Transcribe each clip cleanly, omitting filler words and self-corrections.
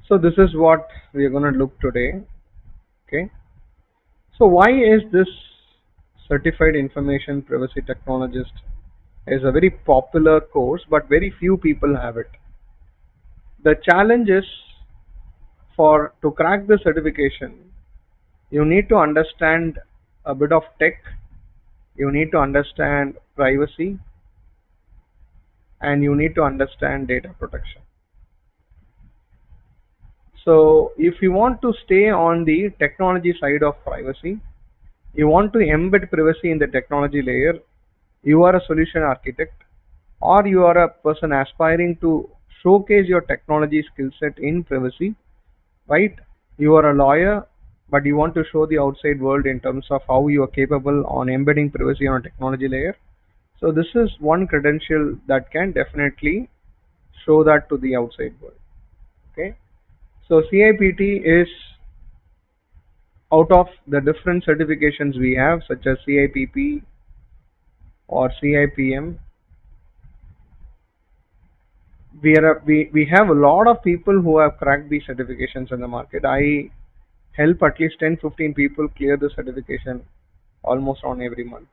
So this is what we are going to look today. Okay. So why is this certified information privacy technologist is a very popular course, but very few people have it. The challenge is for to crack the certification, you need to understand a bit of tech, you need to understand privacy, and you need to understand data protection. So if you want to stay on the technology side of privacy, you want to embed privacy in the technology layer, you are a solution architect, or you are a person aspiring to showcase your technology skill set in privacy, right? You are a lawyer, but you want to show the outside world in terms of how you are capable on embedding privacy on a technology layer. So this is one credential that can definitely show that to the outside world. Okay. So CIPT is out of the different certifications we have, such as CIPP or CIPM. We have a lot of people who have cracked these certifications in the market. I help at least 10-15 people clear the certification almost on every month.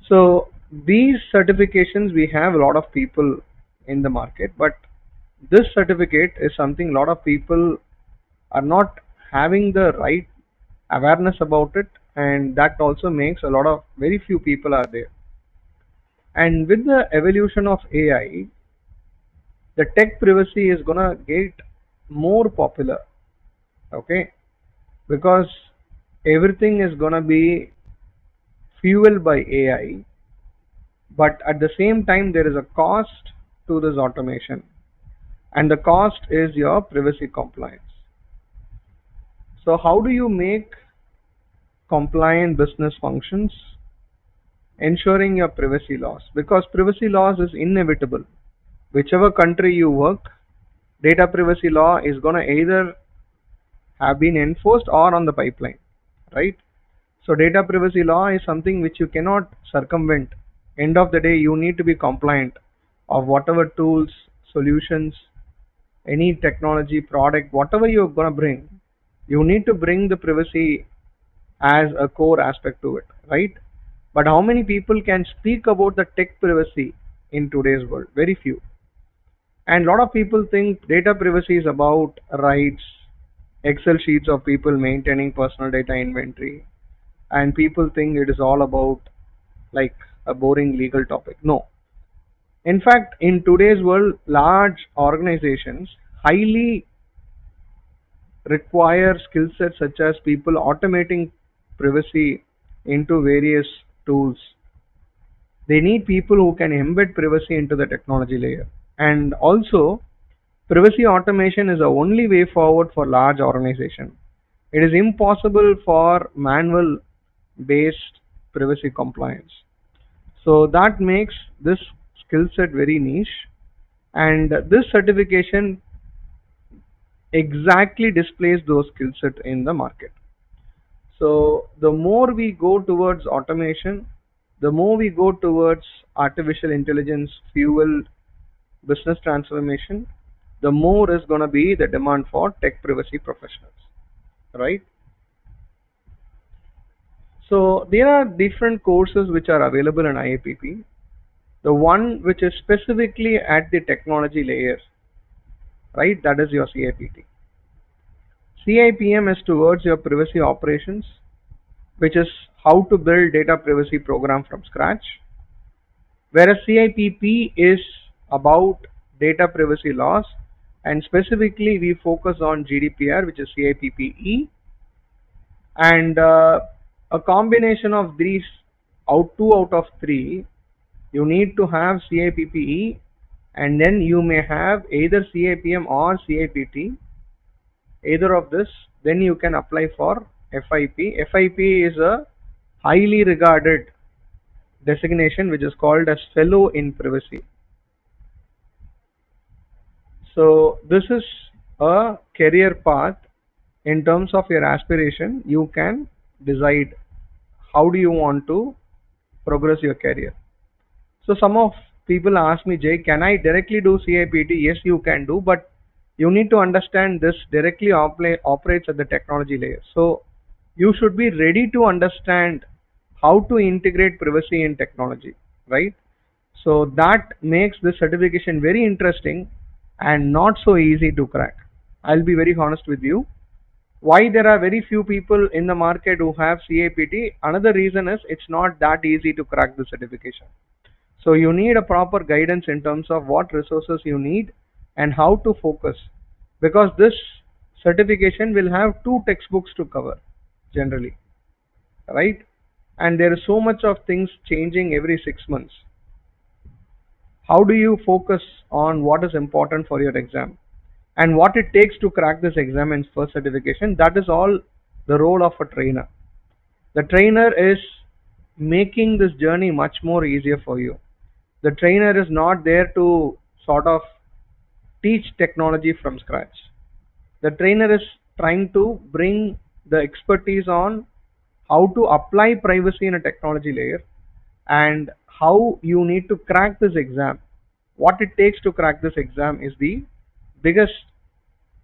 So these certifications, we have a lot of people in the market, but this certificate is something a lot of people are not having the right awareness about it, and that also makes a lot of very few people are there. And with the evolution of AI, the tech privacy is gonna get more popular. Okay, because everything is gonna be fueled by AI, but at the same time there is a cost to this automation, and the cost is your privacy compliance. So how do you make compliant business functions ensuring your privacy laws? Because privacy laws is inevitable. Whichever country you work, data privacy law is going to either have been enforced or on the pipeline, right? So data privacy law is something which you cannot circumvent. End of the day, you need to be compliant of whatever tools, solutions, any technology product, whatever you're going to bring, you need to bring the privacy as a core aspect to it, right? But how many people can speak about the tech privacy in today's world? Very few. And a lot of people think data privacy is about rights, Excel sheets of people maintaining personal data inventory, and people think it is all about like a boring legal topic. No. In fact, in today's world, large organizations highly require skill sets such as people automating privacy into various tools. They need people who can embed privacy into the technology layer. And also, privacy automation is the only way forward for large organizations. It is impossible for manual based privacy compliance. So that makes this skill set very niche, and this certification exactly displays those skill set in the market. So the more we go towards automation, the more we go towards artificial intelligence fueled business transformation, the more is going to be the demand for tech privacy professionals, right? So there are different courses which are available in IAPP. The one which is specifically at the technology layer, right, that is your CIPT. CIPM is towards your privacy operations, which is how to build data privacy program from scratch, whereas CIPP is about data privacy laws, and specifically we focus on GDPR, which is CIPPE, and a combination of these two out of three, you need to have CIPPE, and then you may have either CIPM or CIPT, either of this, then you can apply for FIP. FIP is a highly regarded designation which is called as fellow in privacy. So this is a career path. In terms of your aspiration, you can decide how do you want to progress your career. So some of people ask me, Jay, can I directly do CIPT? Yes, you can do, but you need to understand this directly operates at the technology layer. So you should be ready to understand how to integrate privacy in technology, right? So that makes this certification very interesting and not so easy to crack. I'll be very honest with you. Why there are very few people in the market who have CIPT? Another reason is it's not that easy to crack the certification. So you need a proper guidance in terms of what resources you need and how to focus, because this certification will have two textbooks to cover generally, right? And there is so much of things changing every 6 months. How do you focus on what is important for your exam and what it takes to crack this exam and first certification? That is all the role of a trainer. The trainer is making this journey much more easier for you. The trainer is not there to sort of teach technology from scratch. The trainer is trying to bring the expertise on how to apply privacy in a technology layer and how you need to crack this exam. What it takes to crack this exam is the biggest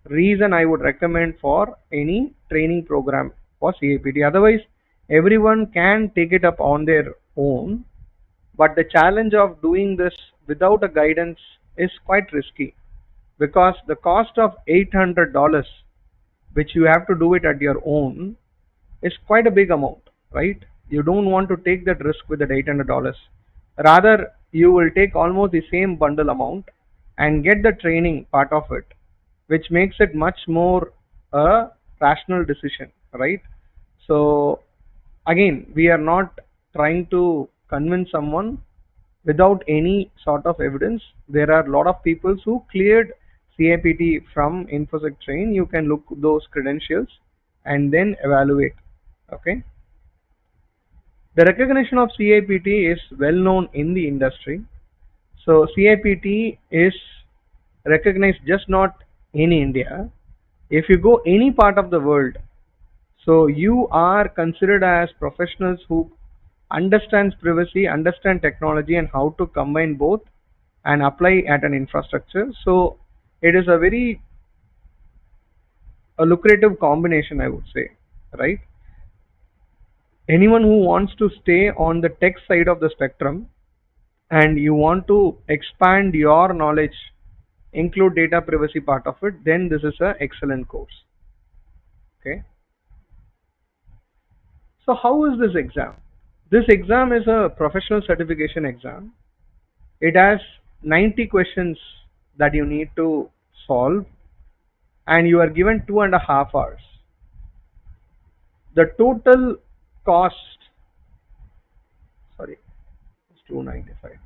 reason I would recommend for any training program for CIPT. Otherwise, everyone can take it up on their own, but the challenge of doing this without a guidance is quite risky, because the cost of $800, which you have to do it at your own, is quite a big amount, right? You don't want to take that risk with that $800. Rather, you will take almost the same bundle amount and get the training part of it, which makes it much more a rational decision, right? So again, we are not trying to convince someone without any sort of evidence. There are a lot of people who cleared CIPT from InfosecTrain. You can look those credentials and then evaluate. Okay. The recognition of CIPT is well known in the industry. So CIPT is recognized just not in India. If you go any part of the world, so you are considered as professionals who understands privacy, understand technology, and how to combine both and apply at an infrastructure. So it is a very a lucrative combination, I would say, right? Anyone who wants to stay on the tech side of the spectrum and you want to expand your knowledge, include data privacy part of it, then this is an excellent course. Okay. So how is this exam? This exam is a professional certification exam. It has 90 questions that you need to solve, and you are given 2.5 hours. The total cost, sorry, it's 295.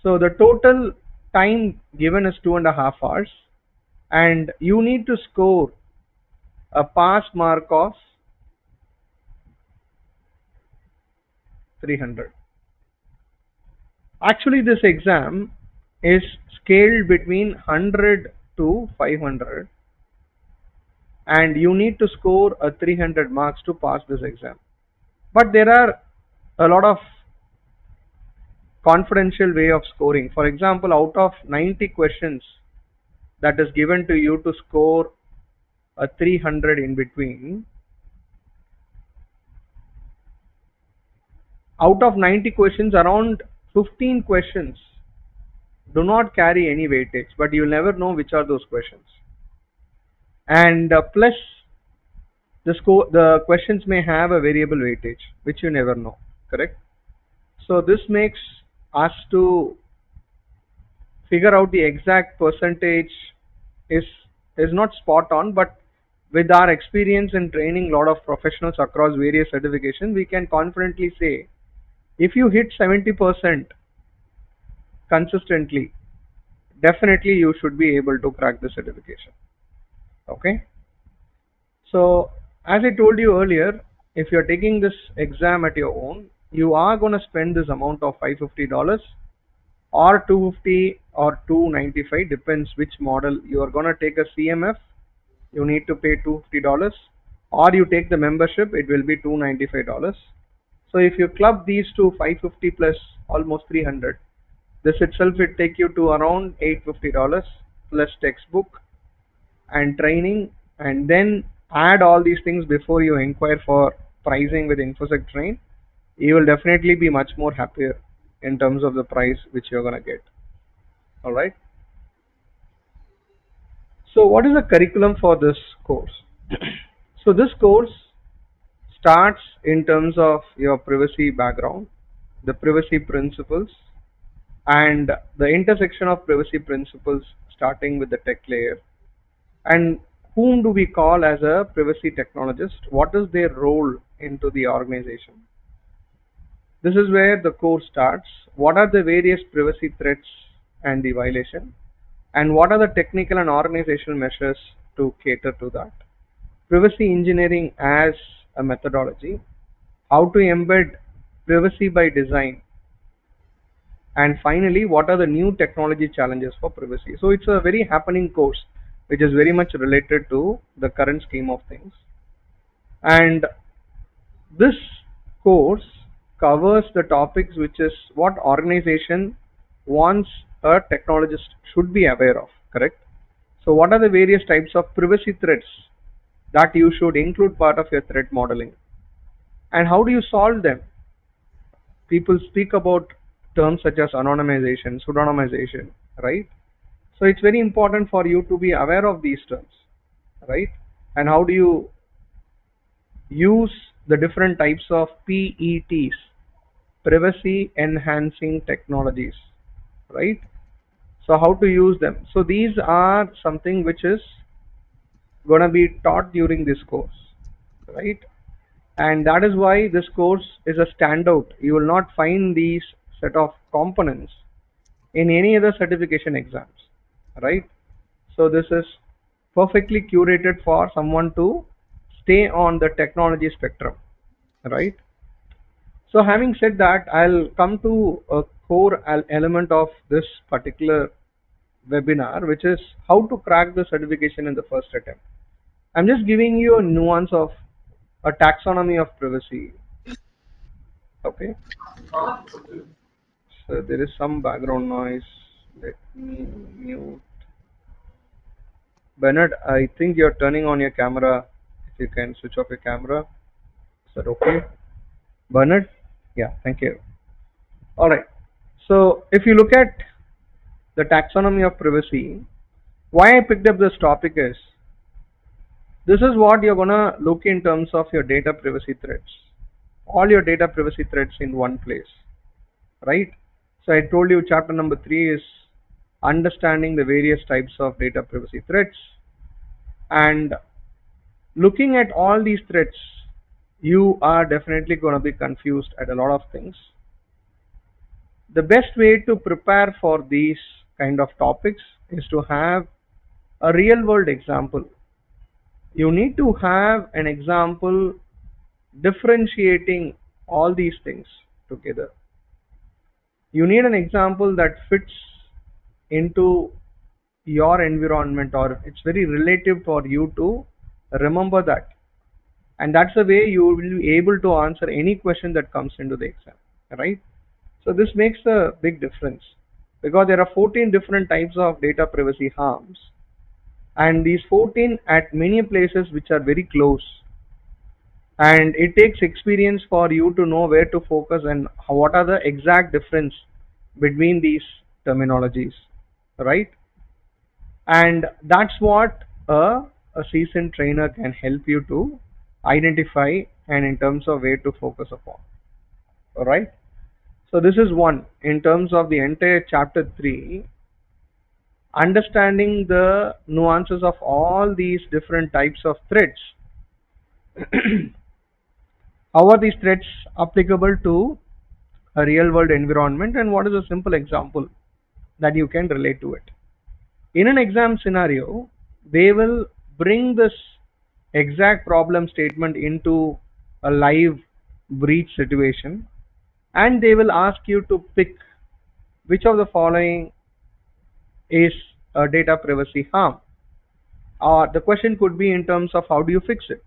So the total time given is 2.5 hours, and you need to score a pass mark of 300. Actually, this exam is scaled between 100 to 500, and you need to score a 300 marks to pass this exam. But there are a lot of confidential way of scoring. For example, out of 90 questions that is given to you to score a 300 in between, out of 90 questions, around 15 questions do not carry any weightage, but you'll never know which are those questions. And plus the questions may have a variable weightage, which you never know, correct? So this makes us to figure out the exact percentage is not spot on, but with our experience in training a lot of professionals across various certifications, we can confidently say if you hit 70% consistently, definitely you should be able to crack the certification. Okay. So as I told you earlier, if you're taking this exam at your own, you are going to spend this amount of $550 or 250 or 295, depends which model. You are going to take a CMF, you need to pay $250, or you take the membership, it will be $295. So if you club these two, 550 plus almost 300, this itself will take you to around $850 plus textbook and training, and then add all these things before you inquire for pricing with InfosecTrain, you will definitely be much more happier in terms of the price which you're going to get. All right. So what is the curriculum for this course? So this course starts in terms of your privacy background, the privacy principles, and the intersection of privacy principles starting with the tech layer. And whom do we call as a privacy technologist? What is their role into the organization? This is where the course starts. What are the various privacy threats and the violation? And what are the technical and organizational measures to cater to that? Privacy engineering as a methodology, how to embed privacy by design, and finally, what are the new technology challenges for privacy? So it's a very happening course, which is very much related to the current scheme of things. And this course covers the topics which is what organization wants a technologist should be aware of, correct? So what are the various types of privacy threats that you should include part of your threat modeling? And how do you solve them? People speak about terms such as anonymization, pseudonymization, right? So it's very important for you to be aware of these terms, right? And how do you use the different types of PETs, privacy enhancing technologies, right? So how to use them? So these are something which is going to be taught during this course, right? And that is why this course is a standout. You will not find these set of components in any other certification exams, right? So this is perfectly curated for someone to stay on the technology spectrum, right? So having said that, I'll come to a core element of this particular webinar, which is how to crack the certification in the first attempt. I'm just giving you a nuance of a taxonomy of privacy. Okay, so there is some background noise. Let me mute. Bernard, I think you're turning on your camera. If you can switch off your camera. Is that okay? Bernard? Yeah, thank you. All right. So if you look at the taxonomy of privacy, why I picked up this topic is this is what you're gonna look in terms of your data privacy threats. All your data privacy threats in one place, right? So I told you chapter number 3 is understanding the various types of data privacy threats, and looking at all these threats, you are definitely going to be confused at a lot of things. The best way to prepare for these kind of topics is to have a real world example. You need to have an example differentiating all these things together. You need an example that fits into your environment, or it's very relative for you to remember that, and that's the way you will be able to answer any question that comes into the exam, right? So this makes a big difference, because there are 14 different types of data privacy harms, and these 14 at many places which are very close, and it takes experience for you to know where to focus and what are the exact difference between these terminologies, right? And that's what a seasoned trainer can help you to identify and in terms of where to focus upon. All right. So this is one in terms of the entire chapter 3, understanding the nuances of all these different types of threats. How are these threats applicable to a real world environment, and what is a simple example that you can relate to it? In an exam scenario, they will bring this exact problem statement into a live breach situation, and they will ask you to pick which of the following is a data privacy harm. The question could be in terms of how do you fix it,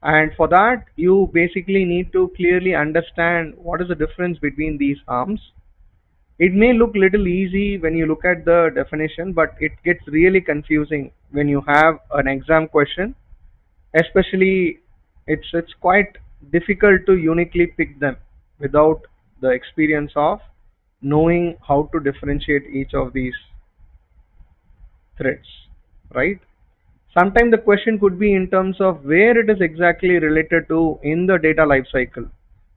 and for that you basically need to clearly understand what is the difference between these harms. It may look little easy when you look at the definition, but it gets really confusing when you have an exam question, especially it's quite difficult to uniquely pick them without the experience of knowing how to differentiate each of these threads, right? Sometimes the question could be in terms of where it is exactly related to in the data lifecycle.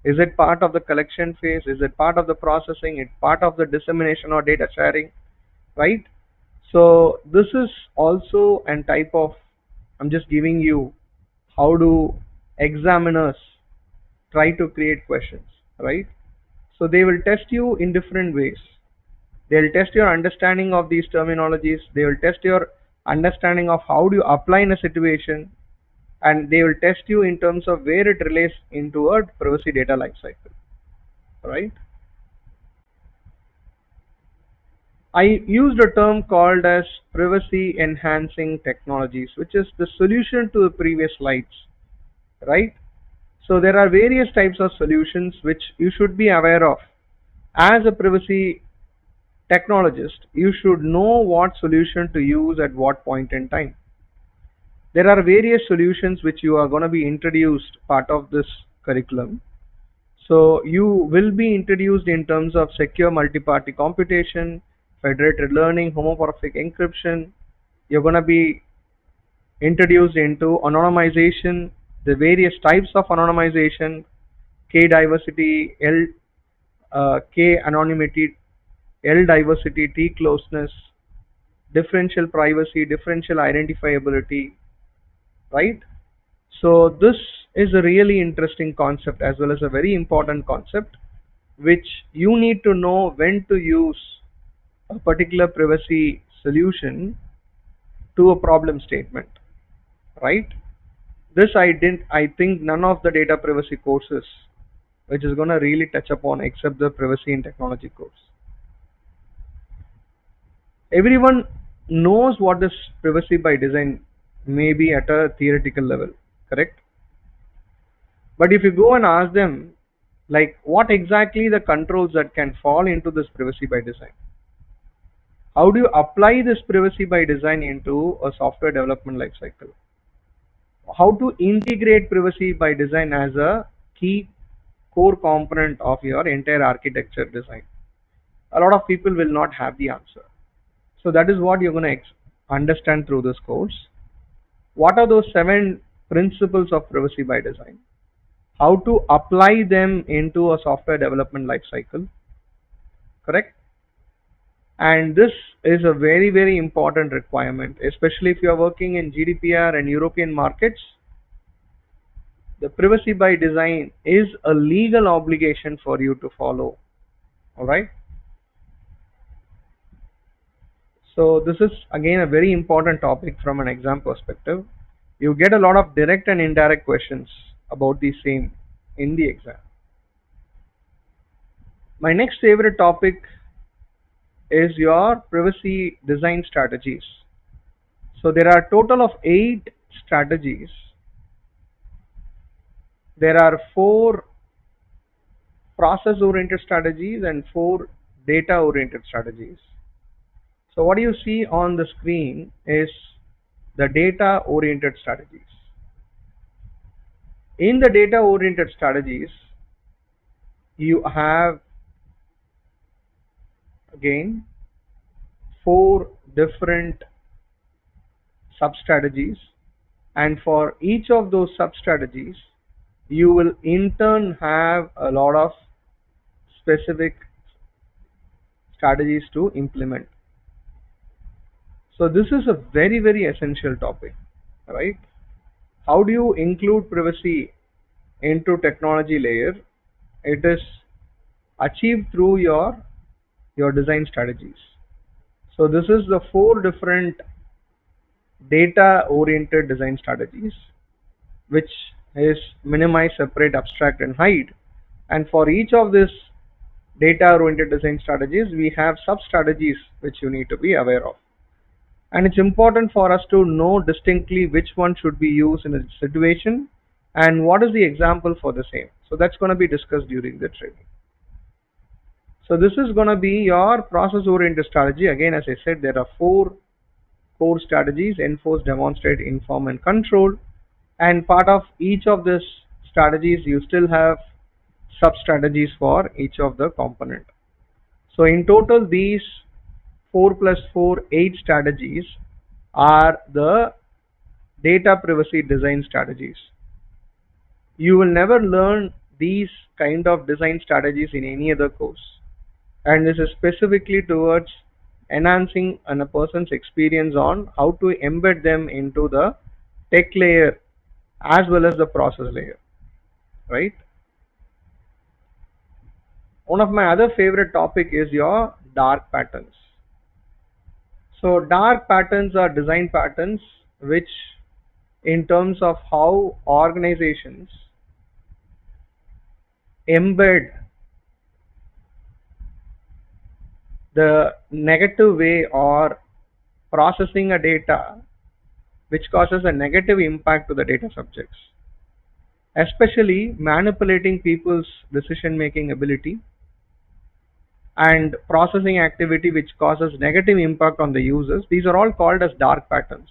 Is it part of the collection phase? Is it part of the processing? Is it part of the dissemination or data sharing? Right? So this is also a type of, I'm just giving you how do examiners try to create questions, right? So they will test you in different ways. They'll test your understanding of these terminologies. They will test your understanding of how do you apply in a situation, and they will test you in terms of where it relates into a privacy data lifecycle, right? I used a term called as privacy enhancing technologies, which is the solution to the previous slides, right? So there are various types of solutions which you should be aware of. As a privacy technologist, you should know what solution to use at what point in time. There are various solutions which you are going to be introduced part of this curriculum. So you will be introduced in terms of secure multi-party computation, federated learning, homomorphic encryption. You're going to be introduced into anonymization, the various types of anonymization, K diversity, K anonymity, L diversity, T closeness, differential privacy, differential identifiability, right? So this is a really interesting concept as well as a very important concept which you need to know when to use a particular privacy solution to a problem statement, right? This I think none of the data privacy courses which is going to really touch upon except the privacy and technology course. Everyone knows what is privacy by design, maybe at a theoretical level, correct? But if you go and ask them, like, what exactly the controls that can fall into this privacy by design? How do you apply this privacy by design into a software development lifecycle? How to integrate privacy by design as a key core component of your entire architecture design? A lot of people will not have the answer. So that is what you're going to understand through this course. What are those 7 principles of privacy by design? How to apply them into a software development lifecycle, correct? And this is a very important requirement, especially if you are working in GDPR and European markets. The privacy by design is a legal obligation for you to follow. All right. So this is again a very important topic from an exam perspective. You get a lot of direct and indirect questions about the same in the exam. My next favorite topic is your privacy design strategies. So there are a total of 8 strategies. There are 4 process oriented strategies and 4 data oriented strategies. So what you see on the screen is the data oriented strategies. In the data oriented strategies, you have again 4 different sub strategies, and for each of those sub strategies you will in turn have a lot of specific strategies to implement. So this is a very essential topic, right? How do you include privacy into technology layer? It is achieved through your design strategies. So this is the 4 different data oriented design strategies, which is minimize, separate, abstract and hide. And for each of these data oriented design strategies we have sub strategies which you need to be aware of. And it's important for us to know distinctly which one should be used in a situation and what is the example for the same. So that's going to be discussed during the training. So this is going to be your process oriented strategy. Again, as I said, there are 4 core strategies: enforce, demonstrate, inform, and control. And part of each of these strategies, you still have sub strategies for each of the component. So in total, these 4 plus 4, 8 strategies are the data privacy design strategies. You will never learn these kind of design strategies in any other course, and this is specifically towards enhancing a person's experience on how to embed them into the tech layer as well as the process layer, right? One of my other favorite topic is your dark patterns. So dark patterns are design patterns which, in terms of how organizations embed the negative way or processing a data which causes a negative impact to the data subjects, especially manipulating people's decision making ability and processing activity which causes negative impact on the users. These are all called as dark patterns.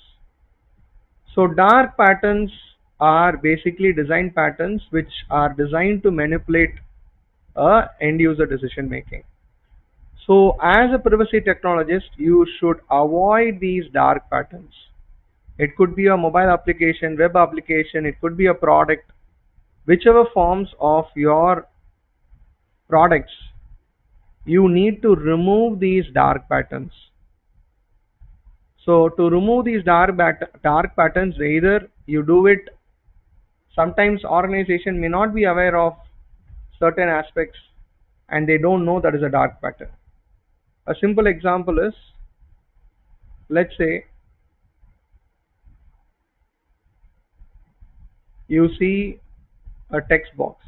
So dark patterns are basically design patterns which are designed to manipulate end user decision making. So as a privacy technologist, you should avoid these dark patterns. It could be a mobile application, web application, it could be a product, whichever forms of your products, you need to remove these dark patterns. So to remove these dark patterns, either you do it, sometimes organization may not be aware of certain aspects and they don't know that is a dark pattern. A simple example is, let's say you see a text box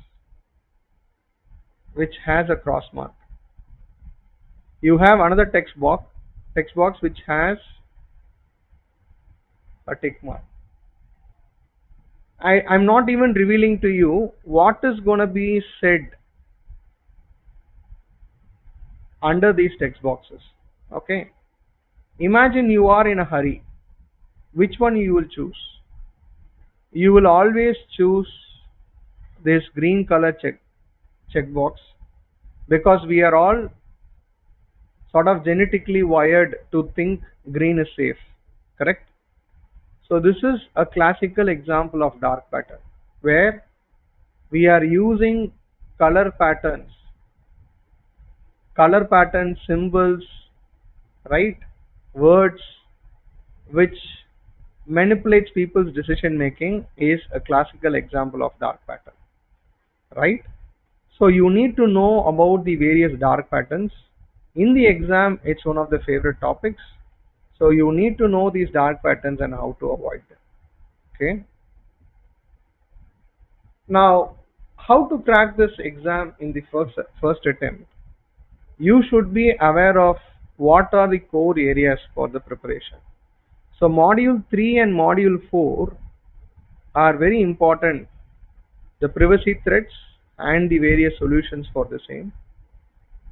which has a cross mark. You have another text box which has a tick mark. I'm not even revealing to you what is going to be said under these text boxes. Okay, imagine you are in a hurry. Which one you will choose? You will always choose this green color checkbox, because we are all sort of genetically wired to think green is safe, correct? So this is a classical example of dark pattern, where we are using color patterns, symbols, right, words, which manipulates people's decision making, is a classical example of dark pattern, right? So you need to know about the various dark patterns. In the exam, it's one of the favorite topics. So you need to know these dark patterns and how to avoid them. Okay. Now, how to crack this exam in the first attempt? You should be aware of what are the core areas for the preparation. So module 3 and module 4 are very important. The privacy threats and the various solutions for the same.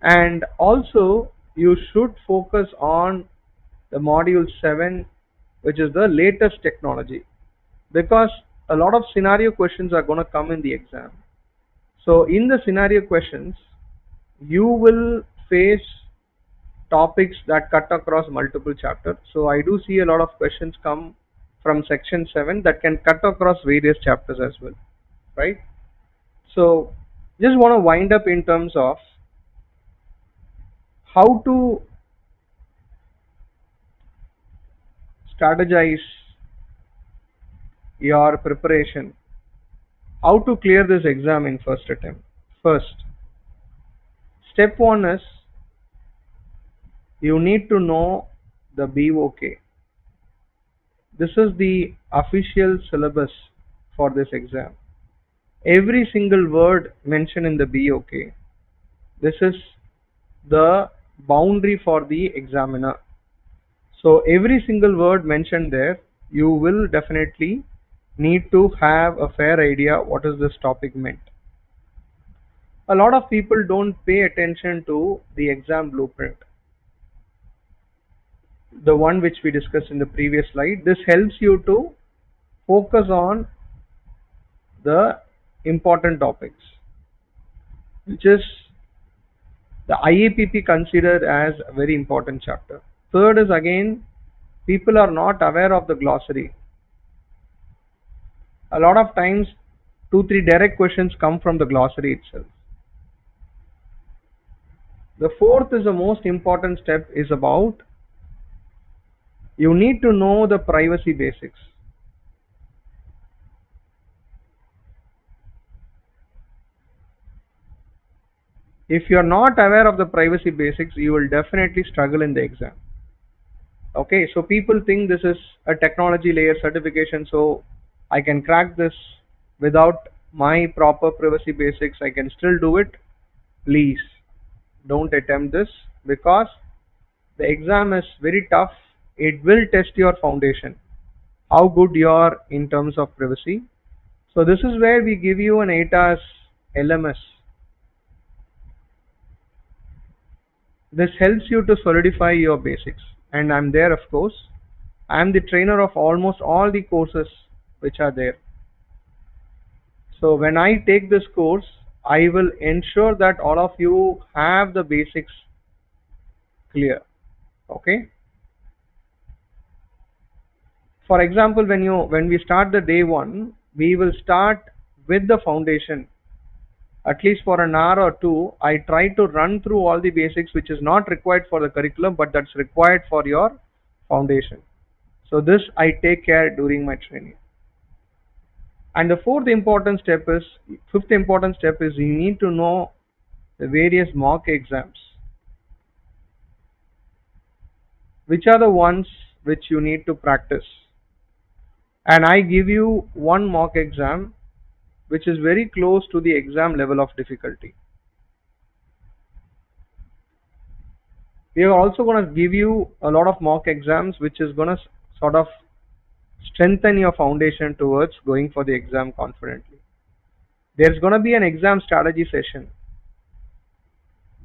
And also you should focus on the module 7, which is the latest technology, because a lot of scenario questions are going to come in the exam. So in the scenario questions, you will face topics that cut across multiple chapters. So I do see a lot of questions come from section 7 that can cut across various chapters as well, right? So just want to wind up in terms of how to strategize your preparation, how to clear this exam in first attempt. First, step 1 is you need to know the BOK. This is the official syllabus for this exam. Every single word mentioned in the BOK, this is the boundary for the examiner. So every single word mentioned there, you will definitely need to have a fair idea what is this topic meant. A lot of people don't pay attention to the exam blueprint. the one which we discussed in the previous slide. This helps you to focus on the important topics, which is the IAPP considered as a very important chapter. Third is again, people are not aware of the glossary. A lot of times, 2-3 direct questions come from the glossary itself. The fourth is the most important step is about you need to know the privacy basics. If you are not aware of the privacy basics, you will definitely struggle in the exam. Okay, so people think this is a technology layer certification, so I can crack this without my proper privacy basics. I can still do it. Please don't attempt this, because the exam is very tough. It will test your foundation, how good you are in terms of privacy. So this is where we give you an 8 hours LMS. This helps you to solidify your basics, and I'm there, of course. I'm the trainer of almost all the courses which are there. So when I take this course, I will ensure that all of you have the basics clear. Okay. For example, when we start the day one, we will start with the foundation. At least for an hour or two, I try to run through all the basics which is not required for the curriculum, but that's required for your foundation. So this I take care during my training. And the fifth important step is you need to know the various mock exams. Which are the ones which you need to practice? And I give you one mock exam which is very close to the exam level of difficulty. We are also going to give you a lot of mock exams which is going to sort of strengthen your foundation towards going for the exam confidently. There's going to be an exam strategy session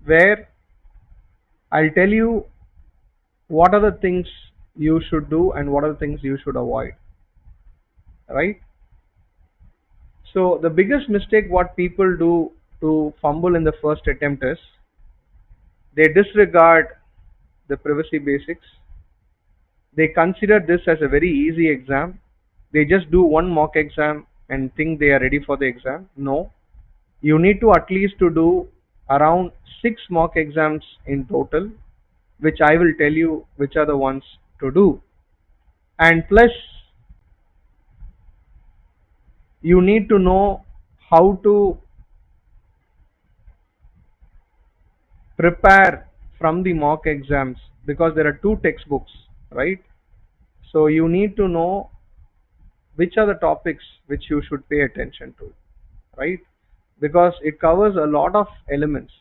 where I'll tell you what are the things you should do and what are the things you should avoid. Right? So the biggest mistake what people do to fumble in the first attempt is they disregard the privacy basics. They consider this as a very easy exam. They just do one mock exam and think they are ready for the exam. No, you need to at least to do around 6 mock exams in total, which I will tell you which are the ones to do. And plus, you need to know how to prepare from the mock exams, because there are 2 textbooks, right? So you need to know which are the topics which you should pay attention to, right? Because it covers a lot of elements,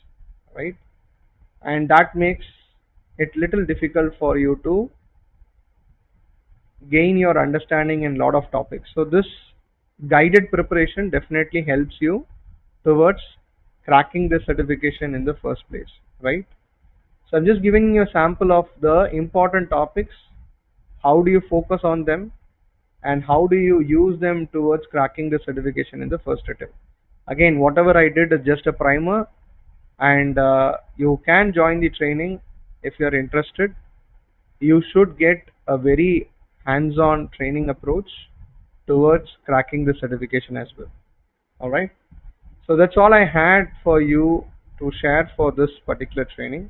right? And that makes it little difficult for you to gain your understanding in a lot of topics. So this guided preparation definitely helps you towards cracking the certification in the first place, right? So I'm just giving you a sample of the important topics. How do you focus on them, and how do you use them towards cracking the certification in the first attempt? Again, whatever I did is just a primer, and you can join the training if you are interested. You should get a very hands-on training approach towards cracking the certification as well. Alright, so that's all I had for you to share for this particular training.